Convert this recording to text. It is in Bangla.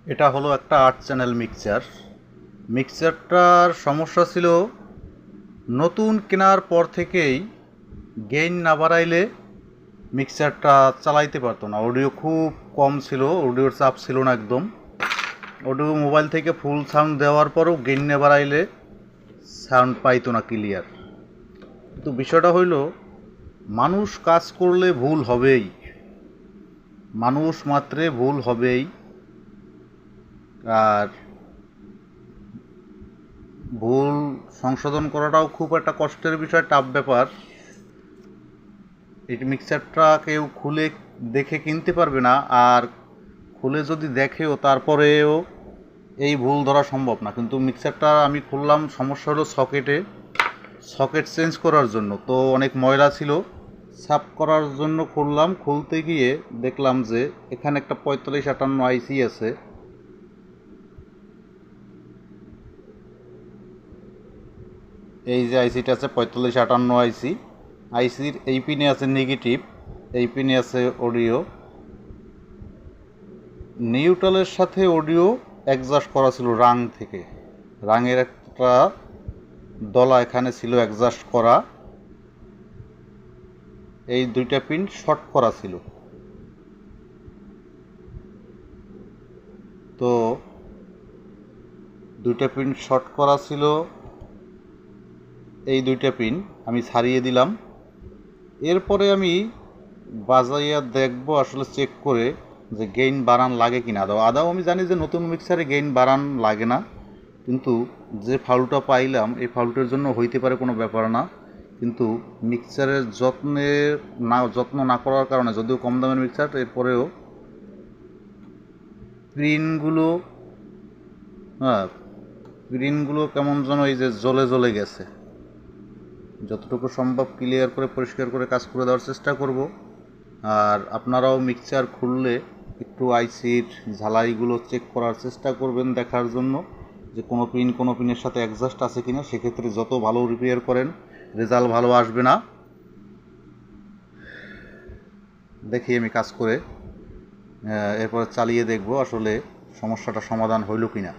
এটা হলো একটা 8 চ্যানেল মিক্সচার। মিক্সচারটার সমস্যা ছিল নতুন কেনার পর থেকেই গেইন না বাড়াইলে মিক্সচারটা চালাইতে পারতো না। অডিও খুব কম ছিল, অডিওর চাপ ছিল না একদম। অডিও মোবাইল থেকে ফুল সাউন্ড দেওয়ার পরও গেইন না বাড়াইলে সাউন্ড পাইতো না ক্লিয়ার। কিন্তু বিষয়টা হইল, মানুষ কাজ করলে ভুল হবেই, মানুষ মাত্রে ভুল হবেই। আর ভুল সংশোধন করাটাও খুব একটা কষ্টের বিষয়, টাফ ব্যাপার। এই মিক্সারটা কেউ খুলে দেখে কিনতে পারবে না, আর খুলে যদি দেখেও তারপরেও এই ভুল ধরা সম্ভব না। কিন্তু মিক্সারটা আমি খুললাম, সমস্যা হলো সকেট চেঞ্জ করার জন্য। তো অনেক ময়লা ছিল, সাফ করার জন্য খুললাম। খুলতে গিয়ে দেখলাম যে এখানে একটা 4558 আইসি আছে। এই যে আইসিটা আছে 4558 আইসি, আইসির এই পিনে আছে নেগেটিভ, এই পিনে আছে অডিও। নিউট্রালের সাথে অডিও অ্যাডজাস্ট করা ছিল রাং থেকে, রাঙের একটা দলা এখানে ছিল অ্যাডজাস্ট করা। এই দুইটা পিন শর্ট করা ছিল। তো দুইটা পিন শর্ট করা ছিল, এই দুইটা পিন আমি ছাড়িয়ে দিলাম। এরপরে আমি বাজাইয়া দেখব আসলে চেক করে যে গেইন বাড়ান লাগে কিনা। আদাও আমি জানি যে নতুন মিক্সারে গেইন বাড়ান লাগে না, কিন্তু যে ফাউলটা পাইলাম এই ফাউলটার জন্য হইতে পারে কোনো ব্যাপার না। কিন্তু মিক্সারের যত্ন না করার কারণে, যদিও কম দামের মিক্সার, এরপরেও পিনগুলো, হ্যাঁ, পিনগুলো কেমন যেন এই যে জ্বলে জ্বলে গেছে। যতটুকু সম্ভব ক্লিয়ার করে পরিষ্কার করে কাজ করে দেওয়ার চেষ্টা করব। আর আপনারাও মিক্সচার খুললে একটু আইসির ঝালাইগুলো চেক করার চেষ্টা করবেন, দেখার জন্য যে কোনো পিনের সাথে অ্যাডজাস্ট আছে কিনা। সেক্ষেত্রে যত ভালো রিপেয়ার করেন রেজাল্ট ভালো আসবে না। দেখি আমি কাজ করে এরপর চালিয়ে দেখব আসলে সমস্যাটা সমাধান হইল কিনা।